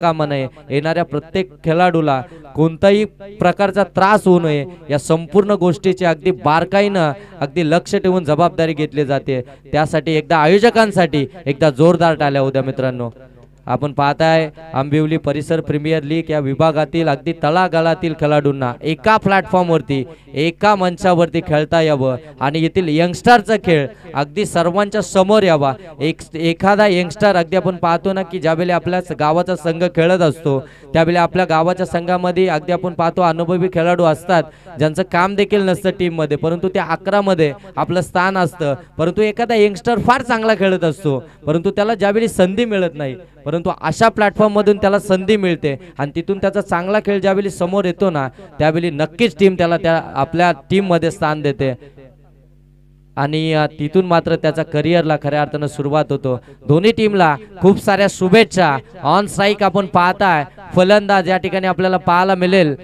कामा नये, येणाऱ्या प्रत्येक खेळाडूला कोणताही प्रकारचा त्रास होऊ नये या संपूर्ण गोष्टीचे अगदी बारकाईनं अगदी लक्ष ठेवून जबाबदारी घेतली जाते। त्यासाठी एकदा आयोजकांसाठी एकदा जोरदार टाळ्या होत्या मित्रांनो। आपण पाहताय आंबिवली परिसर प्रीमियर लीग या विभागातील अगदी तळागाळातील खेळाडूंना एका प्लॅटफॉर्मवरती एका मंचावरती खेळता यावं आणि येथील यंगस्टरचा खेळ अगदी सर्वांच्या समोर यावा। एखादा यंगस्टर अगदी आपण पाहतो ना की ज्यावेळी आपल्या गावाचा संघ खेळत असतो त्यावेळी आपल्या गावाच्या संघामध्ये अगदी आपण पाहतो अनुभवी खेळाडू असतात ज्यांचं काम देखील नसतं टीम मध्ये, परंतु त्या 11 मध्ये आपलं स्थान असतं। परंतु एखादा यंगस्टर फार चांगला खेळत असतो परंतु त्याला ज्यावेळी संधी मिळत नाही, परंतु अशा प्लॅटफॉर्म मधून त्याला संधी मिळते आणि तिथून त्याचा चांगला खेळ ज्यावेळी समोर येतो ना त्यावेळी नक्कीच टीम त्याला त्या आपल्या टीम मध्ये स्थान देते आणि तिथून मात्र त्याचा करिअरला खऱ्या अर्थानं सुरुवात होतो। दोन्ही टीमला खूप साऱ्या शुभेच्छा। ऑन स्ट्राइक आपण पाहताय फलंदाज या ठिकाणी आपल्याला पाहायला मिळेल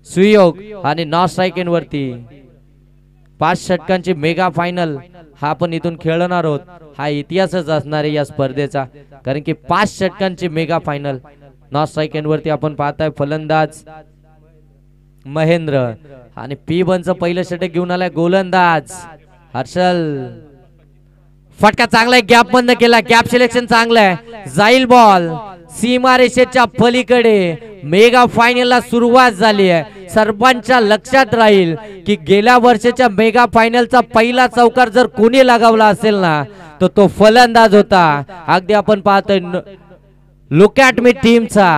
सुयोग आणि नॉन स्ट्राइक एंड वरती 5 षटकांची मेगा फायनल हा आपण इथून खेळणार आहोत। हा इतिहासच असणार आहे या स्पर्धेचा, कारण की 5 षटकांची mega final. Non strike end वरती आपण पाहताय फलंदाज महेंद्र आणि P1 चं पहिलं षटक घेऊन आलाय गोलंदाज हर्षल। फटका चांगला आहे, गॅप बंद केला, गॅप सिलेक्शन चांगलं आहे, जाईल बॉल सीमारेषेच्या पलीकडे। मेगा फायनलला सुरुवात झाली आहे। सर्वांच्या लक्षात राहील की गेल्या वर्षाच्या मेगा फायनलचा पहिला चौकार जर कोणी लगावला असेल ना तर तो फलंदाज होता। अगदी आपण पाहतोय लुक ॲट मी टीमचा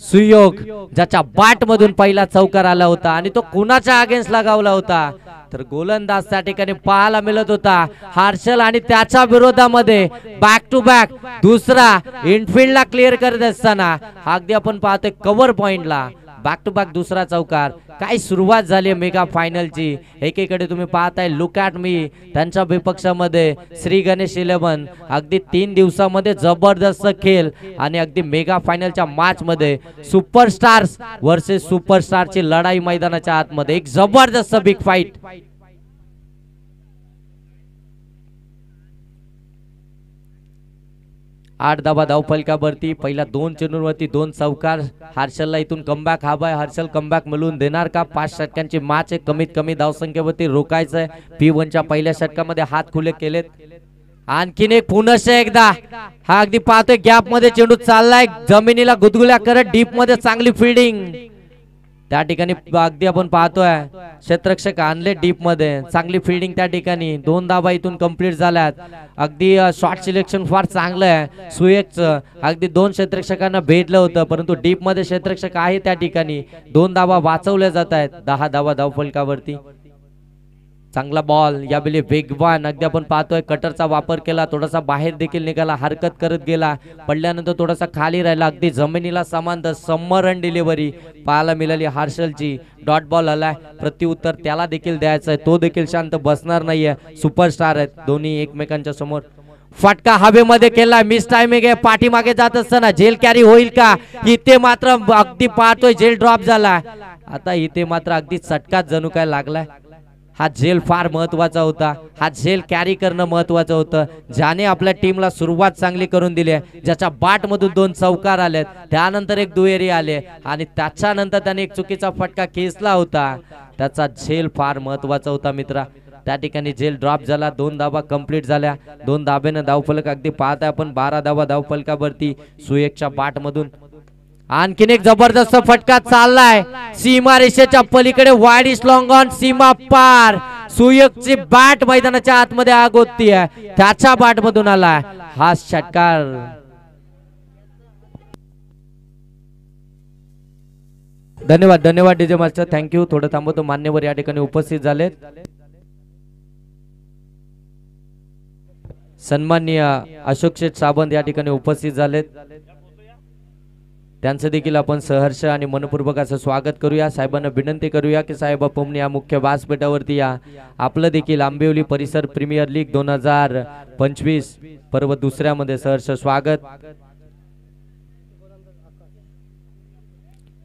सुयोग ज्याच्या बॅट मधून पहिला चौकार आला होता आणि तो कुणाच्या अगेन्स्ट लगावला होता तर गोलंदाज त्या ठिकाणी पाहायला मिळत होता हर्षल आणि त्याच्या विरोधामध्ये बॅक टू बॅक दुसरा इनफिल्डला क्लिअर करत असताना अगदी आपण पाहतोय कव्हर पॉइंटला बॅक टू बॅक दुसरा चौकार। काय सुरुवात झाली मेगा फायनलची। एकीकडे तुम्ही पाहताय लुक ॲट मी त्यांच्या विपक्षामध्ये श्री गणेश 11 अगदी 3 दिवसामध्ये जबरदस्त खेळ आणि अगदी मेगा फायनलच्या मॅच मध्ये सुपरस्टार्स वर्सेस सुपरस्टारची लढाई मैदानाच्या आतमध्ये एक जबरदस्त बिग फाईट। 8 धावा धावफलकावरती पहिला 2 चेंडूंवरती 2 चौकार। हर्षलला इथून कमबॅक हवा आहे, हर्षल कमबॅक मिळवून देणार का? 5 षटकांची मॅच आहे, कमीत कमी धावसंख्येवरती रोखायचं आहे। P1 च्या पहिल्या षटकामध्ये हात खुले केलेत। आणखीन एक पुनश्च एकदा हा अगदी पाहतोय गॅप मध्ये चेंडू चाललाय, जमिनीला गुदगुल्या करत डीप मध्ये चांगली फिल्डिंग त्या ठिकाणी अगदी आपण पाहतोय क्षेत्ररक्षक आणले डीप मध्ये, चांगली फिल्डिंग त्या ठिकाणी। 2 धावा इथून कंप्लीट झाल्यात। अगदी शॉट सिलेक्शन फार चांगलं आहे सुयेकचं, अगदी 2 क्षेत्ररक्षकांना भेटलं होतं परंतु डीप मध्ये क्षेत्ररक्षक आहे त्या ठिकाणी। 2 धावा वाचवल्या जात आहेत। 10 धावा धावफलकावरती। चांगला बॉल यावेळी वेगवान अगदी आपण पाहतोय कटरचा वापर केला, थोडासा बाहेर देखील निघाला, हरकत करत गेला, पडल्यानंतर थोडासा खाली राहिला, अगदी जमिनीला समांतर समर रन डिलिव्हरी पाहायला मिळाली हर्षलची। डॉट बॉल आलाय, प्रत्युत्तर त्याला देखील द्यायचं आहे, तो देखील शांत बसणार नाहीये। सुपरस्टार आहेत दोन्ही एकमेकांच्या समोर। फटका हवेमध्ये केला, मिस टायमिंग आहे, पाठीमागे जात असताना झेल कॅरी होईल का? इथे मात्र अगदी पाहतोय झेल ड्रॉप झाला। आता इथे मात्र अगदी चटकाच जणू काय लागलाय। हा झेल फार महत्वाचा होता, हा झेल कॅरी करणं महत्वाचं होतं, ज्याने आपल्या टीमला सुरुवात चांगली करून दिली आहे, ज्याच्या बॅट मधून 2 चौकार आलेत, त्यानंतर एक दुहेरी आले आणि त्याच्यानंतर त्याने एक चुकीचा फटका खेचला होता। त्याचा झेल फार महत्वाचा होता मित्रा। त्या ठिकाणी झेल ड्रॉप झाला, 2 धावा कंप्लीट झाल्या। 2 धाब्यानं धावफलक अगदी पाहताय आपण 12 धावा धावफलकावरती सुयेकच्या बॅट मधून। आणखीन एक जबरदस्त फटका चाललाय सीमारेषेच्या पलीकडे, वाईड इज लॉंग ऑन, सीमा पार। सुयकची बॅट मैदानाच्या आतमध्ये आग होती आहे, त्याच्या बॅट मधून आलाय हा षटकार। धन्यवाद धन्यवाद डीजे मास्टर, थँक्यू। थोडं थांबवतो, मान्यवर या ठिकाणी उपस्थित झालेत। सन्माननीय अशोक शेठ सावंत या ठिकाणी उपस्थित झालेत, त्यांचं देखील आपण सहर्ष आणि मनपूर्वक असं स्वागत करूया। साहेबांना विनंती करूया की साहेब आपण या मुख्य व्यासपीठावरती या। आपलं देखील आंबिवली परिसर प्रीमियर लीग 2025 पर्व दुसऱ्यामध्ये सहर्ष स्वागत।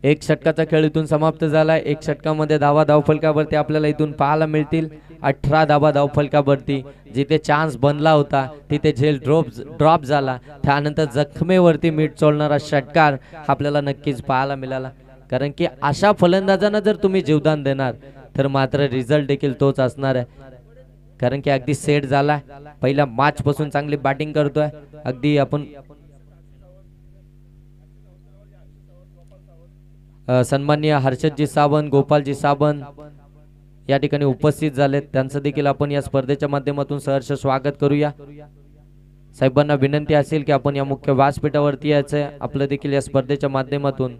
एक षटकाचा खेळ इथून समाप्त झाला. एक षटकामध्ये धावा धावफलकावरती आपल्याला इथून पाहायला मिळतील 18 धावा धावफलकावरती. जिथे चान्स बनला होता तिथे झेल ड्रॉप झाला. त्यानंतर जखमेवरती मीठ चोळणारा षटकार आपल्याला नक्कीच पाहायला मिळाला. कारण की अशा फलंदाजांना जर तुम्ही जीवदान देणार तर मात्र रिझल्ट देखील तोच असणार आहे. कारण की अगदी सेट झाला, पहिल्या मॅच पासून चांगली बॅटिंग करतोय. अगदी आपण सन्माननीय हर्षदजी सावंत, गोपालजी सावंत या ठिकाणी उपस्थित झालेत. त्यांचं देखील आपण या स्पर्धेच्या माध्यमातून सहर्ष स्वागत करूया. साहेबांना विनंती असेल की आपण या मुख्य व्यासपीठावरती यायचंय. आपलं देखील या स्पर्धेच्या माध्यमातून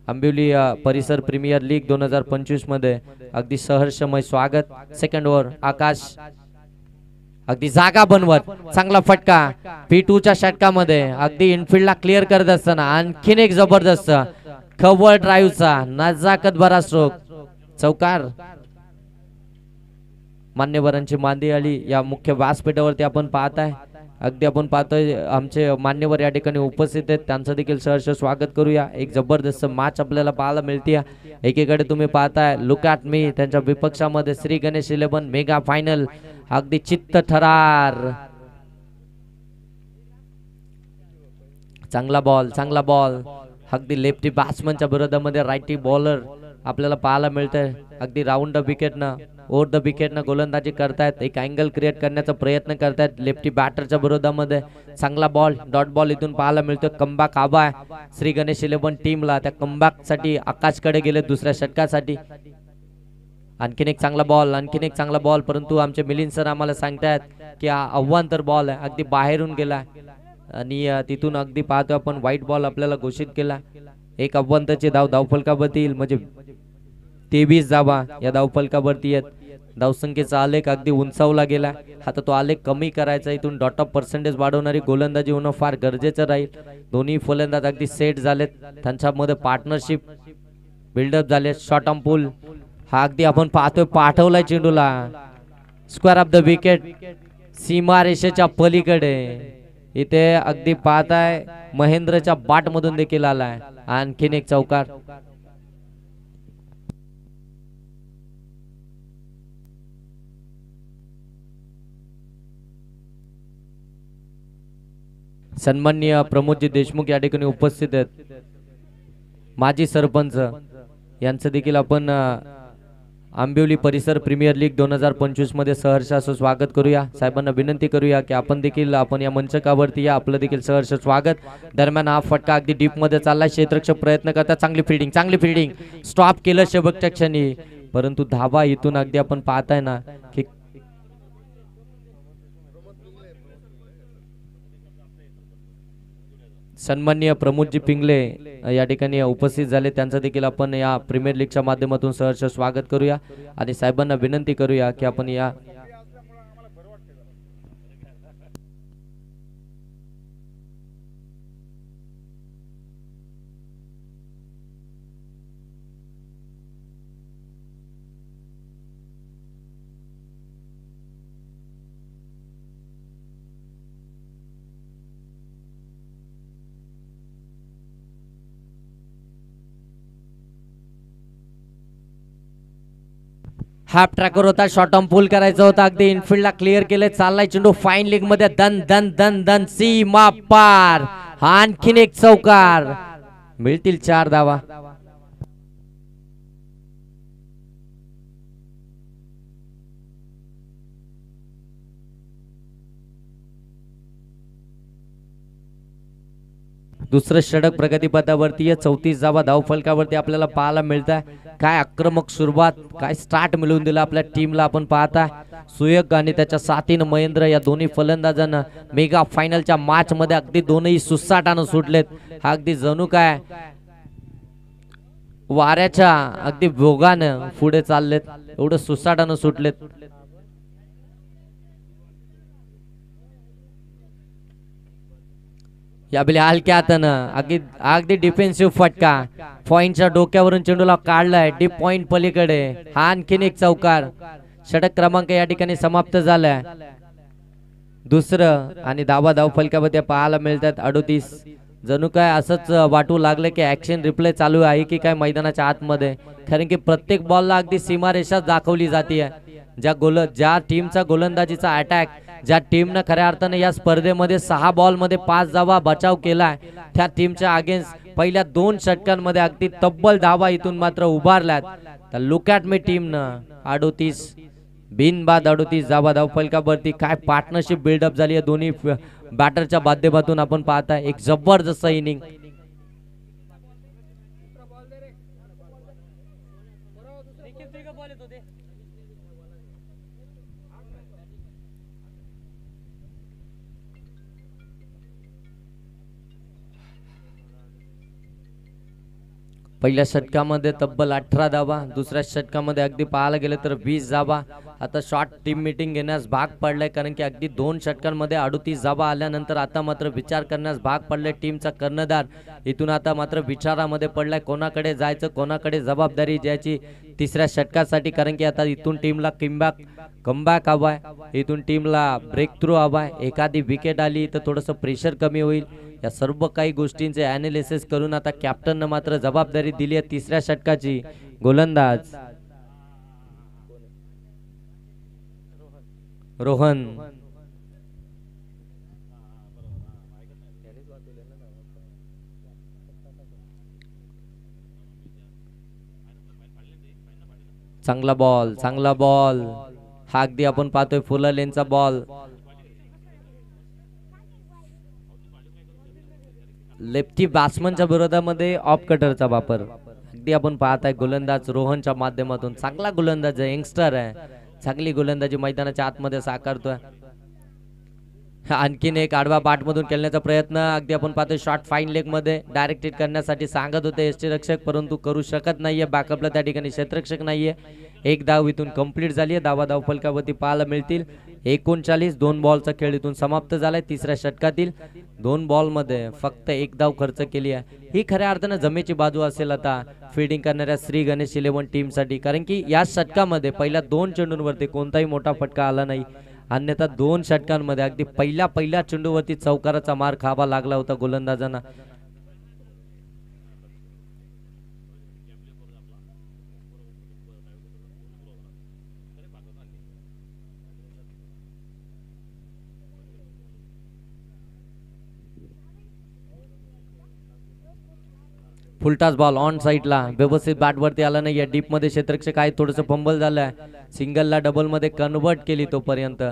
आंबिवली परिसर प्रीमियर लीग 2025 मध्ये अगदी सहर्षमय स्वागत. सेकंड ओव्हर आकाश अगदी जागा बनवत चांगला फटका P2 च्या षटकामध्ये अगदी इनफिल्डला क्लिअर करत असताना आणखीन एक जबरदस्त कव्हर ड्राईव्हचा नजाकत भरा स्ट्रोक चौकार. मान्यवरांची मांदी आली या मुख्य व्यासपीठावरती आपण पाहताय. अगदी आपण पाहतोय आमचे मान्यवर या ठिकाणी उपस्थित आहेत. त्यांचं देखील सहर्ष स्वागत करूया. एक जबरदस्त मॅच आपल्याला पाहायला मिळते. एकीकडे तुम्ही पाहताय लुक ॲट मी, त्यांच्या विपक्षामध्ये श्री गणेश 11 मेगा फायनल. अगदी चित्त थरार, चांगला बॉल अगदी लेफ्टी बॅट्समनच्या विरोधामध्ये राईटी बॉलर आपल्याला पाहायला मिळतंय. अगदी राऊंड द विकेटनं ओव्हर द विकेटनं गोलंदाजी करतायत. एक अँगल क्रिएट करण्याचा प्रयत्न करतायत लेफ्टी बॅटरच्या विरोधामध्ये. चांगला बॉल डॉट बॉल इथून पाहायला मिळतो. कमबॅक हवा आहे श्री गणेश 11 टीमला. त्या कमबॅक साठी आकाशकडे गेले दुसऱ्या षटकासाठी. आणखीन एक चांगला बॉल परंतु आमचे मिलिंद सर आम्हाला सांगतायत की हा अव्वांतर बॉल आहे, अगदी बाहेरून गेला आणि तिथून अगदी पाहतो आपण व्हाईट बॉल आपल्याला घोषित केला. एक अव्वांतरची धावफलकावरती येईल म्हणजे 23 धावा या धावफलकावरती आहेत. धावसंख्येचा आलेख अगदी उंचावला गेला. आता तो आलेख कमी करायचा, इथून डॉट ऑफ पर्सेंटेज वाढवणारी गोलंदाजी होणं फार गरजेचं राहील. दोन्ही फलंदाज अगदी सेट झालेत, त्यांच्यामध्ये पार्टनरशिप बिल्डअप झाले. शॉर्ट ऑन पुल हा अगदी आपण पाहतोय पाठवलाय चेंडूला स्क्वेअर ऑफ द विकेट सीमारेषेच्या पलीकडे. इथे अगदी पाहताय महेंद्रच्या बाट मधून देखील आलाय. आणखीन एक चौकार. सन्माननीय प्रमोदजी देशमुख या ठिकाणी उपस्थित आहेत. माजी सरपंच यांचं देखील आपण आंबिवली परिसर प्रीमियर लीग 2025 मध्ये सहर्ष असं स्वागत करूया. साहेबांना विनंती करूया की आपण देखील या मंचकावरती या, आपलं देखील सहर्ष स्वागत. दरम्यान हा फटका अगदी डीप मध्ये चालला. क्षेत्ररक्षक प्रयत्न करतात. चांगली फिल्डिंग स्टॉप केलं शेवटच्या क्षणी, परंतु धावा इथून अगदी आपण पाहताय ना की सन्माननीय प्रमोदजी पिंगले या ठिकाणी उपस्थित झाले. त्यांचं देखील आपण या प्रीमियर लीगच्या माध्यमातून सहर्ष स्वागत करूया आणि साहेबांना विनंती करूया की आपण या हाफ ट्रॅकर होता. शॉर्ट ऑन पुल करायचा होता. अगदी इनफिल्डला क्लिअर केले. चाललाय चेंडू फाईन लीग मध्ये दन दन दन दन सीमा पार. आणखीन एक चौकार. मिळतील 4 धावा. दुसरं षटक प्रगतीपथावरती आहे. 34 धावा धावफलकावरती आपल्याला पाहायला मिळत आहे. काय आक्रमक सुरुवात, काय स्टार्ट मिळवून दिला आपल्या टीमला आपण पाहता. सुयोग आणि त्याच्या साथीनं महेंद्र या दोन्ही फलंदाजांना मेगा फायनलच्या मॅच मध्ये अगदी दोनही सुसाटानं सुटलेत. हा अगदी जणू काय वाऱ्याच्या अगदी भोगानं पुढे चाललेत, एवढं सुसाटानं सुटलेत. या हलक्या हातानं अगदी डिफेन्सिव्ह फटका पॉइंटच्या डोक्यावरून चेंडूला काढलाय डीप पॉइंट पलीकडे. हा आणखीन एक चौकार. षटक क्रमांक या ठिकाणी समाप्त झालाय. दुसरं आणि धावा धावफलकामध्ये पाहायला मिळतात 38. जणू काय असंच वाटू लागलं की ऍक्शन रिप्ले चालू आहे की काय मैदानाच्या आतमध्ये, कारण की प्रत्येक बॉलला अगदी सीमारेषा दाखवली जाते. ज्या टीमचा गोलंदाजीचा अटॅक, ज्या टीमनं खऱ्या अर्थाने या स्पर्धेमध्ये 6 बॉलमध्ये 5 धावा बचाव केलाय, त्या टीमच्या अगेन्स्ट पहिल्या 2 षटकांमध्ये अगदी तब्बल धावा इथून मात्र उभारल्यात. तर लुक ॲट मी टीमनं 38 बिनबाद 38 धावा धावफलकावरती. काय पार्टनरशिप बिल्डअप झाली आहे दोन्ही बॅटरच्या माध्यमातून आपण पाहताय. एक जबरदस्त इनिंग. पहिल्या षटकामध्ये तब्बल 18 धावा, दुसऱ्या षटकामध्ये अगदी पाहायला गेलं तर 20 धावा. आता शॉर्ट टीम मीटिंग घेण्यास भाग पडलाय, कारण की अगदी 2 षटकांमध्ये 38 धावा आल्यानंतर आता मात्र विचार करण्यास भाग पडलाय टीमचा कर्णधार. इथून आता मात्र विचारामध्ये पडलाय कोणाकडे जायचं, कोणाकडे जबाबदारी द्यायची तिसऱ्या षटकासाठी, कारण की आता इथून टीमला कमबॅक हवाय, इथून टीमला ब्रेक थ्रू हवाय. एखादी विकेट आली तर थोडंसं प्रेशर कमी होईल. या सर्व काही गोष्टींचे ॲनालिसिस करून आता कॅप्टननं मात्र जबाबदारी दिली आहे तिसऱ्या षटकाची. गोलंदाज रोहन. चांगला बॉल हा अगदी आपण पाहतोय फुला लेनचा बॉल. लेफ्टी बॅट्समनच्या विरोधामध्ये ऑफ कटरचा वापर अगदी आपण पाहताय गोलंदाज रोहनच्या माध्यमातून. चांगला गोलंदाज आहे, यंगस्टर आहे, चांगली गोलंदाजी मैदानाच्या आतमध्ये साकारतोय. आणखीन एक आडवा बाटमधून खेळण्याचा प्रयत्न अगदी आपण पाहतोय. शॉर्ट फाईन लेग मध्ये डायरेक्ट हिट करण्यासाठी सांगत होते यष्टीरक्षक, परंतु करू शकत नाहीये. बॅकअपला त्या ठिकाणी क्षेत्ररक्षक नाहीये. एक धाव इथून कंप्लीट झाली आहे. धाव फलकावरती पाहायला मिळतील 39. 2 बॉलचा खेळ इथून समाप्त झालाय. तिसऱ्या षटकातील 2 बॉलमध्ये फक्त 1 धाव खर्च केली आहे. ही खऱ्या अर्थानं जमेची बाजू असेल आता फिल्डिंग करणाऱ्या श्री गणेश 11 टीमसाठी, कारण की या षटकामध्ये पहिल्या 2 चेंडूंवरती कोणताही मोठा फटका आला नाही. अन्यथा 2 षटकांमध्ये अगदी पहिल्या चेंडूवरती चौकाराचा मार खावा लागला होता गोलंदाजांना. फुलटास बॉल ऑन साईडला, व्यवस्थित बॅटवरती आला नाही. डीप मध्ये क्षेत्ररक्षक आहे, थोडंसं फंबल झालंय. सिंगलला डबल मध्ये कन्वर्ट केली तोपर्यंत.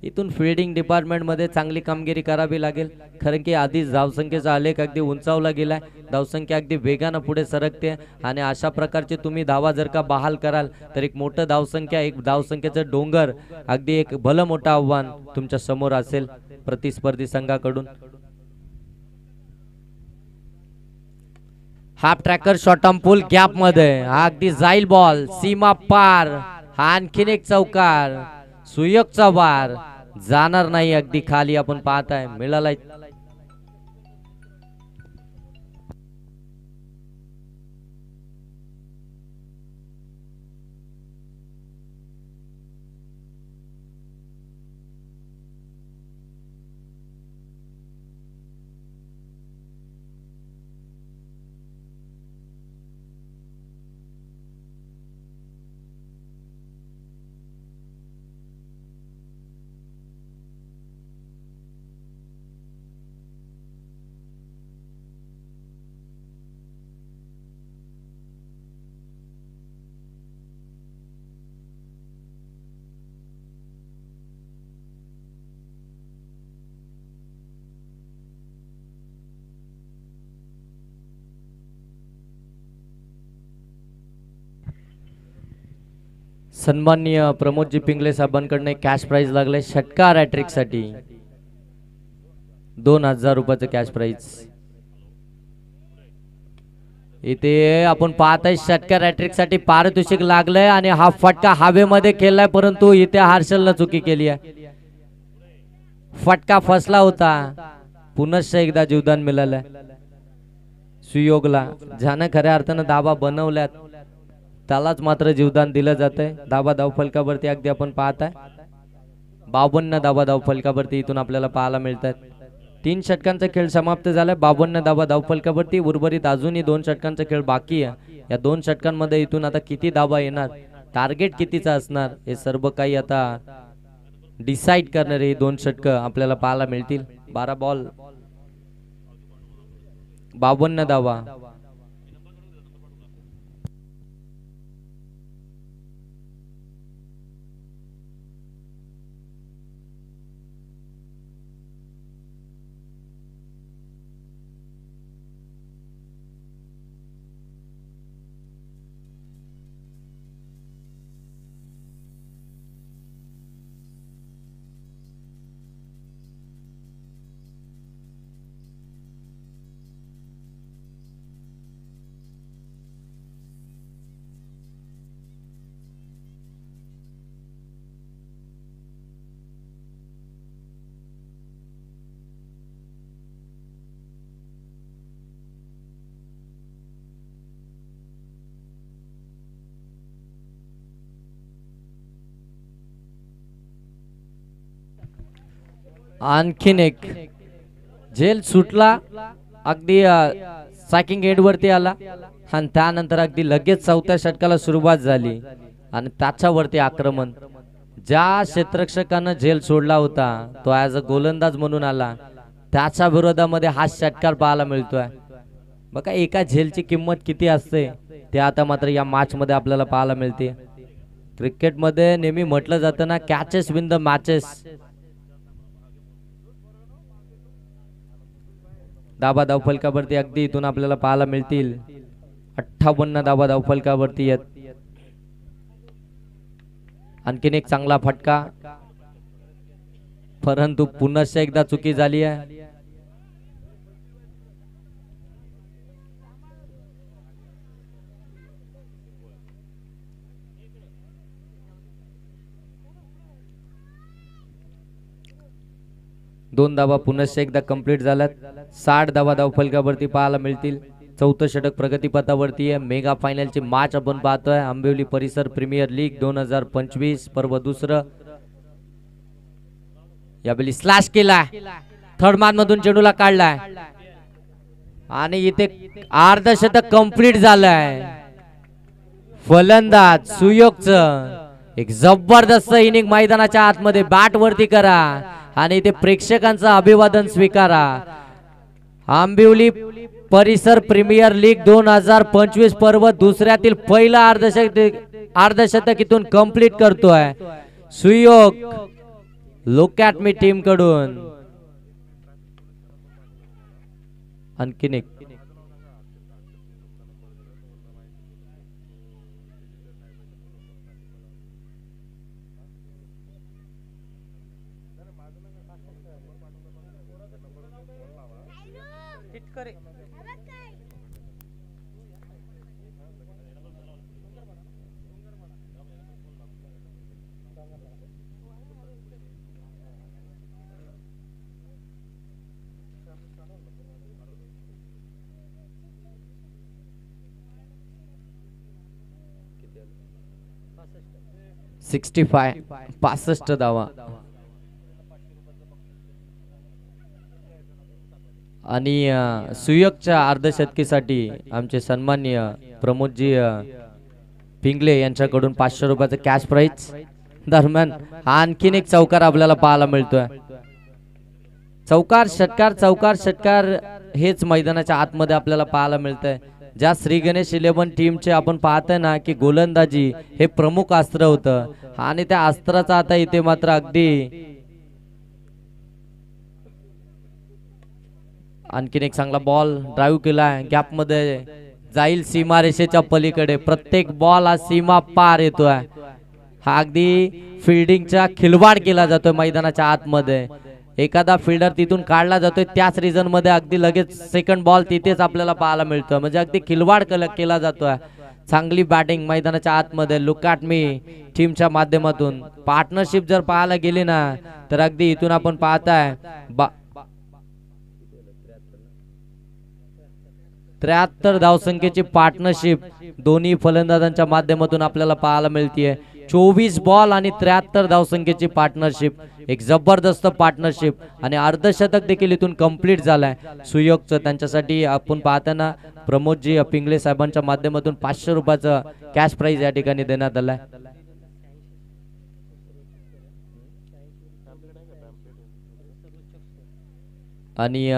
इथून फिल्डिंग डिपार्टमेंट मध्ये चांगली कामगिरी करावी लागेल, कारण की आधीच धावसंख्येचा आलेख अगदी उंचावला गेलाय. धावसंख्या अगदी वेगानं पुढे सरकते आणि अशा प्रकारचे तुम्ही धावा जर का बहाल कराल तर एक मोठं धावसंख्या, एक धावसंख्येचं डोंगर, अगदी एक भलं मोठं आव्हान तुमच्या समोर असेल प्रतिस्पर्धी संघाकडून. Half tracker short arm pull gap मध्ये हा अगदी जाईल बॉल, सीमा पार. हा आणखीन एक चौकार, सुयोगचा वार जाणार नाही, अगदी खाली आपण पाहताय. मिळाला सन्माननीय प्रमोदजी पिंगले साहेबांकडून कॅश प्राइज लागले षटकार हॅट्रिक साठी 2000 रुपयाचं कॅश प्राइज. इथे आपण पाहताय षटकार हॅट्रिक साठी पारितोषिक लागलंय आणि हा फटका हवेमध्ये खेळलाय, परंतु इथे हर्षलनं चुकी केली आहे. फटका फसला होता, पुनश्च एकदा जीवदान मिळालंय सुयोगला, ज्यानं खऱ्या अर्थानं धावा बनवल्यात त्यालाच मात्र जीवदान दिलं जातंय. धावा धावफलकावरती अगदी आपण पाहताय 52 धावा धावफलकावरती इथून आपल्याला पाहायला मिळतात. 3 षटकांचा खेळ समाप्त झालाय. 52 धावा धावफलकावरती. उर्वरित अजूनही 2 षटकांचा खेळ बाकी आहे. या 2 षटकांमध्ये इथून आता किती धावा येणार, टार्गेट कितीचा असणार, हे सर्व काही आता डिसाइड करणारे हे 2 षटक आपल्याला पाहायला मिळतील. 12 बॉल 52 धावा. आणखीन एक झेल सुटला, अगदी सॅकिंग एंड वरती आला आणि त्यानंतर अगदी लगेच चौथ्या षटकाला सुरुवात झाली आणि त्याच्यावरती आक्रमण. ज्या क्षेत्ररक्षकानं झेल सोडला होता तो ॲज अ गोलंदाज म्हणून आला, त्याच्या विरोधामध्ये हा षटकार पाहायला मिळतोय. बघा एका झेलची किंमत किती असते ते आता मात्र या मॅच मध्ये आपल्याला पाहायला मिळते. क्रिकेटमध्ये नेहमी म्हटलं जातं ना, कॅचेस विन द मॅचेस. धावा धावफलकावरती अगदी इथून आपल्याला पाहायला मिळतील 58 धावा धावफलकावरती आहेत. आणखीन एक चांगला फटका, परंतु पुन्हा एकदा चुकी झाली आहे. दोन धावा पुन्हा एकदा कंप्लीट झाल्यात. 60 धावा धावफलकावरती पाहायला मिळतील. चौथं षटक प्रगतीपथावरती आहे. मेगा फायनलची मॅच आपण पाहतोय. आंबिवली परिसर प्रीमियर लीग 2025 पर्व दुसरं. यावेळी स्लॅश केला, थर्ड मॅन मधून चेंडूला काढलाय आणि इथे अर्धशतक कंप्लीट झालंय. फलंदाज सुयोगचं एक जबरदस्त इनिंग मैदानाच्या आतमध्ये बॅट वरती करा आणि इथे प्रेक्षकांचं अभिवादन स्वीकारा. आंबिवली परिसर प्रीमियर लीग 2025 पर्व दुसऱ्यातील पहिला अर्धशतक इथून कंप्लीट करतोय सुयोग. लुक ॲट मी टीम कडून. आणखीन एक पासष्ट धावा. आणि सुयोगच्या अर्धशतकीसाठी आमचे सन्माननीय प्रमोदजी पिंगले यांच्याकडून 500 रुपयाचं कॅश प्राइज. दरम्यान आणखीन एक चौकार आपल्याला पाहायला मिळतोय. चौकार षटकार हेच मैदानाच्या आतमध्ये आपल्याला पाहायला मिळतंय. ज्या श्री गणेश 11 टीमचे आपण पाहतोय ना की गोलंदाजी हे प्रमुख अस्त्र होतं आणि त्या अस्त्राचा आता इथे मात्र अगदी आणखीन एक चांगला बॉल ड्राईव्ह केलाय. गॅप मध्ये जाईल सीमारेषेच्या पलीकडे. प्रत्येक बॉल हा सीमा पार येतोय. हा अगदी फिल्डिंगचा खिलवाड केला जातोय मैदानाच्या आतमध्ये. एखादा फिल्डर तिथून काढला जातोय त्याच रिजन मध्ये अगदी लगेच सेकंड बॉल तिथेच आपल्याला पाहायला मिळतोय. म्हणजे अगदी खिलवाड केला जातोय. चांगली बॅटिंग मैदानाच्या आतमध्ये. लुक ॲट मी टीमच्या माध्यमातून पार्टनरशिप जर पाहायला गेली ना तर अगदी इथून आपण पाहताय 73 धावसंख्येची पार्टनरशिप दोन्ही फलंदाजांच्या माध्यमातून आपल्याला पाहायला मिळतीये. 24 बॉल आणि 73 धावसंख्येची पार्टनरशिप, एक जबरदस्त पार्टनरशिप आणि अर्धशतक देखील इथून कंप्लीट झालाय सुयोगचं. त्यांच्यासाठी आपण पाहताना प्रमोदजी पिंगळे साहेबांच्या माध्यमातून 500 रुपयाचं कॅश प्राइज या ठिकाणी देण्यात आलाय. आणि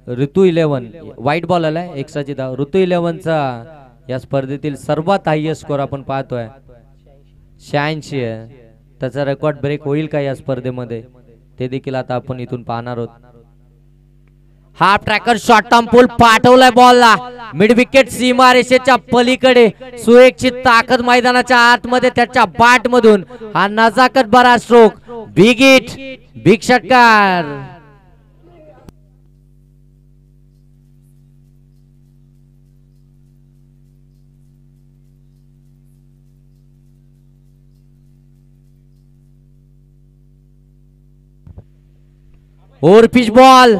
ऋतू 11 व्हाईट बॉल आलाय 100ची धाव. ऋतू 11चा या स्पर्धेतील सर्वात हायएस्ट स्कोर आपण पाहतोय 86 आहे. त्याचा रेकॉर्ड ब्रेक होईल का या स्पर्धेमध्ये ते देखील आता आपण इथून पाहणार आहोत. हाफ ट्रॅकर शॉर्ट टर्म पुल पाठवलाय बॉलला मिड विकेट सीमारेषेच्या पलीकडे. सुएकची ताकद मैदानाच्या आतमध्ये त्याच्या बॅट मधून हा नजाकत भरा स्ट्रोक. बिग हिट, बिग षटकार. ओव्हर पिच बॉल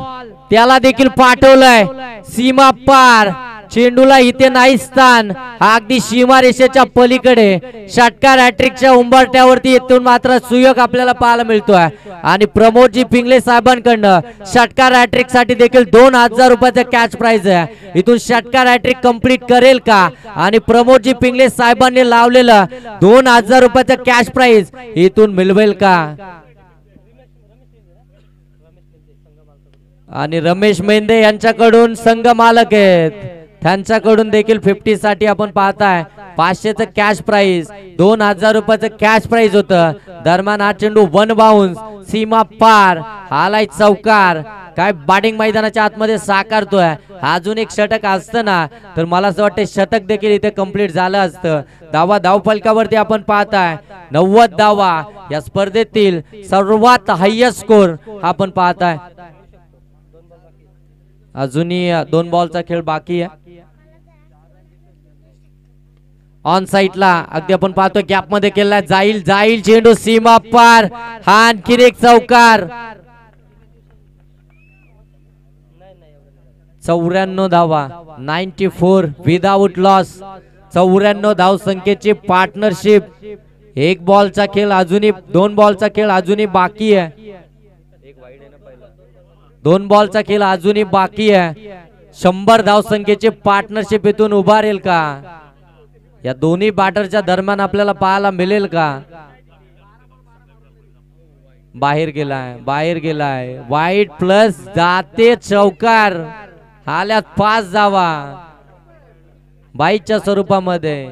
त्याला देखील पाठवलंय सीमा पार. चेंडूला इथे नाही स्थान, हा अगदी सीमा रेषेच्या पलीकडे. षटकार हॅट्रिकच्या उंबरठ्यावरती येथून मात्र सुयोग आपल्याला पाहायला मिळतोय. आणि प्रमोदजी पिंगळे साहेबांकडनं षटकार हॅट्रिक साठी देखील 2000 रुपयाचा कॅच प्राइज आहे. इथून षटकार हॅट्रिक कंप्लीट करेल का आणि प्रमोदजी पिंगळे साहेबांनी लावलेलं 2000 रुपयाचा कॅश प्राइज इथून मिळवेल का. आणि रमेश मेंदे यांच्याकडून संघ मालक आहेत, त्यांच्याकडून देखील 50 साठी आपण पाहताय 500चं कॅश प्राइज, 2000 रुपयाचं कॅश प्राइज होतं. दरम्यान हा चेंडू 1 बाउन्स सीमा पार. हालाय चौकार. काय बॅटिंग मैदानाच्या आतमध्ये साकारतोय. अजून एक षटक असतं ना तर मला असं वाटतं शतक देखील इथे कंप्लीट झालं असतं. धावा धावफलकावरती आपण पाहताय 90 धावा. या स्पर्धेतील सर्वात हायएस्ट स्कोर आपण पाहताय. अजूनही 2 बॉलचा खेळ बाकी आहे. ऑन साइडला अगदी आपण पाहतो गॅप मध्ये केला जाईल जाईल चेंडू सीमा पार. हा आणखी एक चौकार. 94 धावा 94 विदाउट लॉस. 94 धाव संख्येची पार्टनरशिप. 1 बॉलचा खेळ अजूनही 2 बॉलचा खेळ अजूनही बाकी आहे. 2 बॉलचा खेळ अजूनही बाकी आहे. 100 धाव संख्येची पार्टनरशिप इथून उभारेल का. या दोन्ही बॅटरच्या दरम्यान आपल्याला पाहायला मिळेल का. बाहेर गेलाय वाईट प्लस जाते चौकार. आल्यात 5 धावा बाईच्या स्वरूपामध्ये.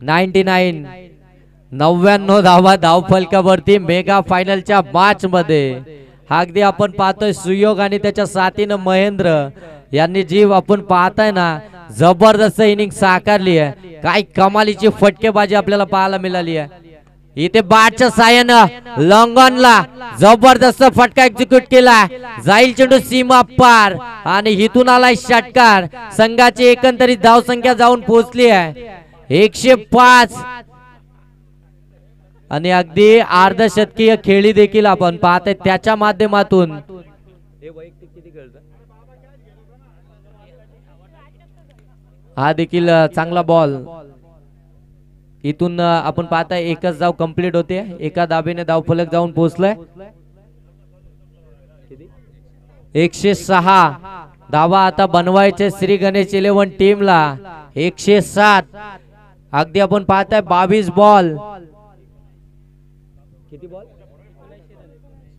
99 धावा धावफलकावरती मेगा फायनलच्या मॅच मध्ये. अगदी आपण पाहतोय सुयोग आणि त्याच्या साथीनं महेंद्र यांनी जी आपण पाहताय ना जबरदस्त इनिंग साकारली आहे. काय कमालीची फटकेबाजी आपल्याला पाहायला मिळाली आहे. इथे बॅटच्या साहाय्यानं लॉंगॉनला जबरदस्त फटका एक्झिक्यूट केला. जाईल चेंडू सीमा पार आणि इथून आलाय षटकार. संघाची एकंदरीत धावसंख्या जाऊन पोहोचली आहे 105. आणि अगदी अर्धशतकीय खेळी देखील आपण पाहतोय त्याच्या माध्यमातून. हा देखील चांगला बॉल. इथून आपण पाहताय एकच धाव कंप्लीट होते. एका धाबेने धावफलक जाऊन पोहोचलाय. 106 धावा आता बनवायचे श्री गणेश 11 टीमला. 107. अगदी आपण पाहताय 22 बॉल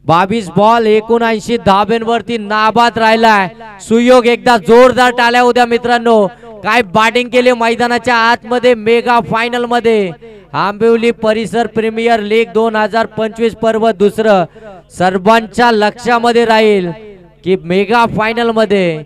79 धाब्यांवरती नाबाद राहिलाय सुयोग. एकदा जोरदार टाळ्या उद्या मित्रांनो. काय बॅटिंग केली मैदानाच्या आतमध्ये मेगा फायनल मध्ये. आंबिवली परिसर प्रीमियर लीग 2025 पर्व दुसरं सर्वांच्या लक्षामध्ये राहील की मेगा फायनल मध्ये